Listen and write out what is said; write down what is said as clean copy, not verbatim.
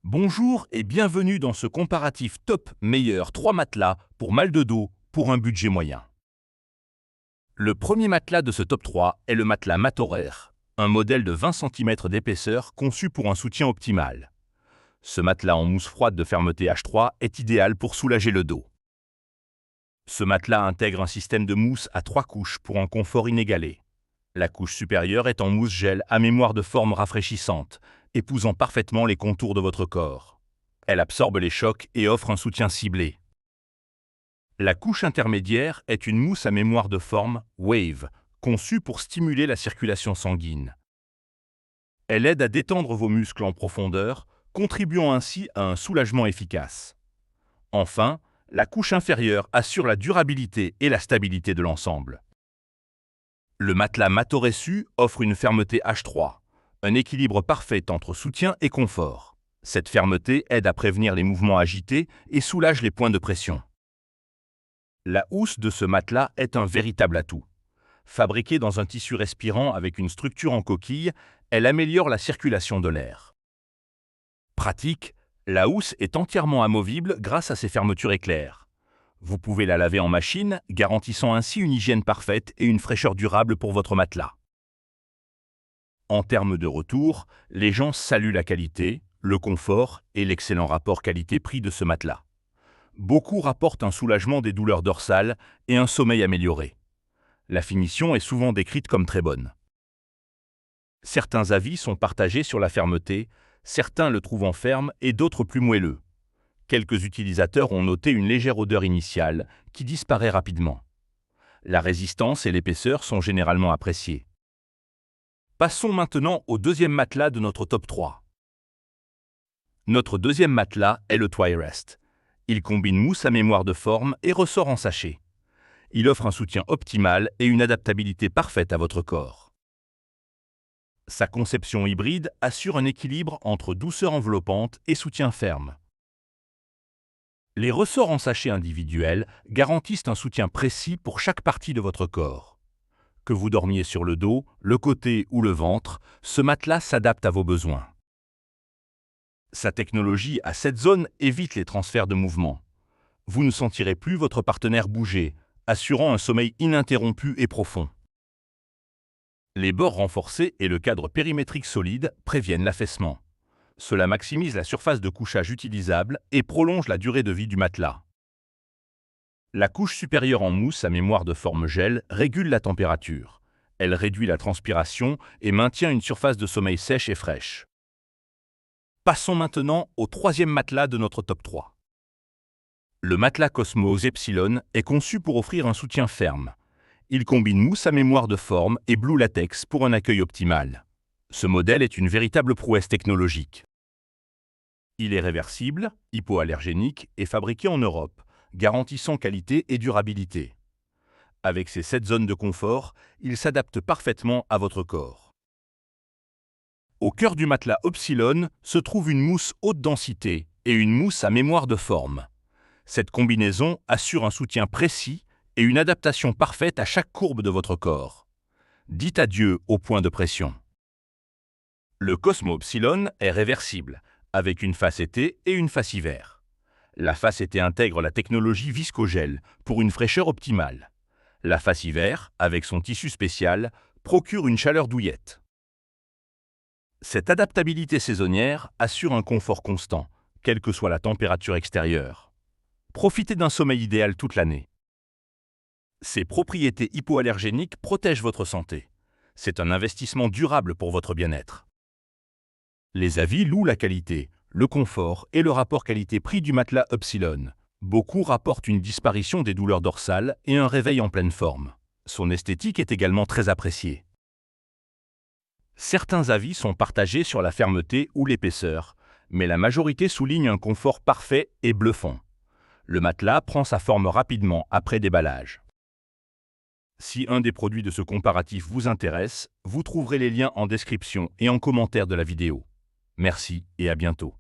Bonjour et bienvenue dans ce comparatif top meilleur 3 matelas pour mal de dos pour un budget moyen. Le premier matelas de ce top 3 est le matelas Matorer, un modèle de 20 cm d'épaisseur conçu pour un soutien optimal. Ce matelas en mousse froide de fermeté H3 est idéal pour soulager le dos. Ce matelas intègre un système de mousse à 3 couches pour un confort inégalé. La couche supérieure est en mousse gel à mémoire de forme rafraîchissante, épousant parfaitement les contours de votre corps. Elle absorbe les chocs et offre un soutien ciblé. La couche intermédiaire est une mousse à mémoire de forme Wave, conçue pour stimuler la circulation sanguine. Elle aide à détendre vos muscles en profondeur, contribuant ainsi à un soulagement efficace. Enfin, la couche inférieure assure la durabilité et la stabilité de l'ensemble. Le matelas Matoressu offre une fermeté H3, un équilibre parfait entre soutien et confort. Cette fermeté aide à prévenir les mouvements agités et soulage les points de pression. La housse de ce matelas est un véritable atout. Fabriquée dans un tissu respirant avec une structure en coquille, elle améliore la circulation de l'air. Pratique, la housse est entièrement amovible grâce à ses fermetures éclairs. Vous pouvez la laver en machine, garantissant ainsi une hygiène parfaite et une fraîcheur durable pour votre matelas. En termes de retour, les gens saluent la qualité, le confort et l'excellent rapport qualité-prix de ce matelas. Beaucoup rapportent un soulagement des douleurs dorsales et un sommeil amélioré. La finition est souvent décrite comme très bonne. Certains avis sont partagés sur la fermeté, certains le trouvant ferme et d'autres plus moelleux. Quelques utilisateurs ont noté une légère odeur initiale qui disparaît rapidement. La résistance et l'épaisseur sont généralement appréciées. Passons maintenant au deuxième matelas de notre top 3. Notre deuxième matelas est le Twirest. Il combine mousse à mémoire de forme et ressort en sachet. Il offre un soutien optimal et une adaptabilité parfaite à votre corps. Sa conception hybride assure un équilibre entre douceur enveloppante et soutien ferme. Les ressorts en sachet individuels garantissent un soutien précis pour chaque partie de votre corps. Que vous dormiez sur le dos, le côté ou le ventre, ce matelas s'adapte à vos besoins. Sa technologie à 7 zones évite les transferts de mouvement. Vous ne sentirez plus votre partenaire bouger, assurant un sommeil ininterrompu et profond. Les bords renforcés et le cadre périmétrique solide préviennent l'affaissement. Cela maximise la surface de couchage utilisable et prolonge la durée de vie du matelas. La couche supérieure en mousse à mémoire de forme gel régule la température. Elle réduit la transpiration et maintient une surface de sommeil sèche et fraîche. Passons maintenant au troisième matelas de notre top 3. Le matelas Cosmos Epsilon est conçu pour offrir un soutien ferme. Il combine mousse à mémoire de forme et Blue Latex pour un accueil optimal. Ce modèle est une véritable prouesse technologique. Il est réversible, hypoallergénique et fabriqué en Europe, garantissant qualité et durabilité. Avec ses 7 zones de confort, il s'adapte parfaitement à votre corps. Au cœur du matelas Epsilon se trouve une mousse haute densité et une mousse à mémoire de forme. Cette combinaison assure un soutien précis et une adaptation parfaite à chaque courbe de votre corps. Dites adieu au point de pression. Le Cosmo Epsilon est réversible, avec une face été et une face hiver. La face été intègre la technologie viscogel pour une fraîcheur optimale. La face hiver, avec son tissu spécial, procure une chaleur douillette. Cette adaptabilité saisonnière assure un confort constant, quelle que soit la température extérieure. Profitez d'un sommeil idéal toute l'année. Ses propriétés hypoallergéniques protègent votre santé. C'est un investissement durable pour votre bien-être. Les avis louent la qualité, le confort et le rapport qualité-prix du matelas Epsilon. Beaucoup rapportent une disparition des douleurs dorsales et un réveil en pleine forme. Son esthétique est également très appréciée. Certains avis sont partagés sur la fermeté ou l'épaisseur, mais la majorité souligne un confort parfait et bluffant. Le matelas prend sa forme rapidement après déballage. Si un des produits de ce comparatif vous intéresse, vous trouverez les liens en description et en commentaire de la vidéo. Merci et à bientôt.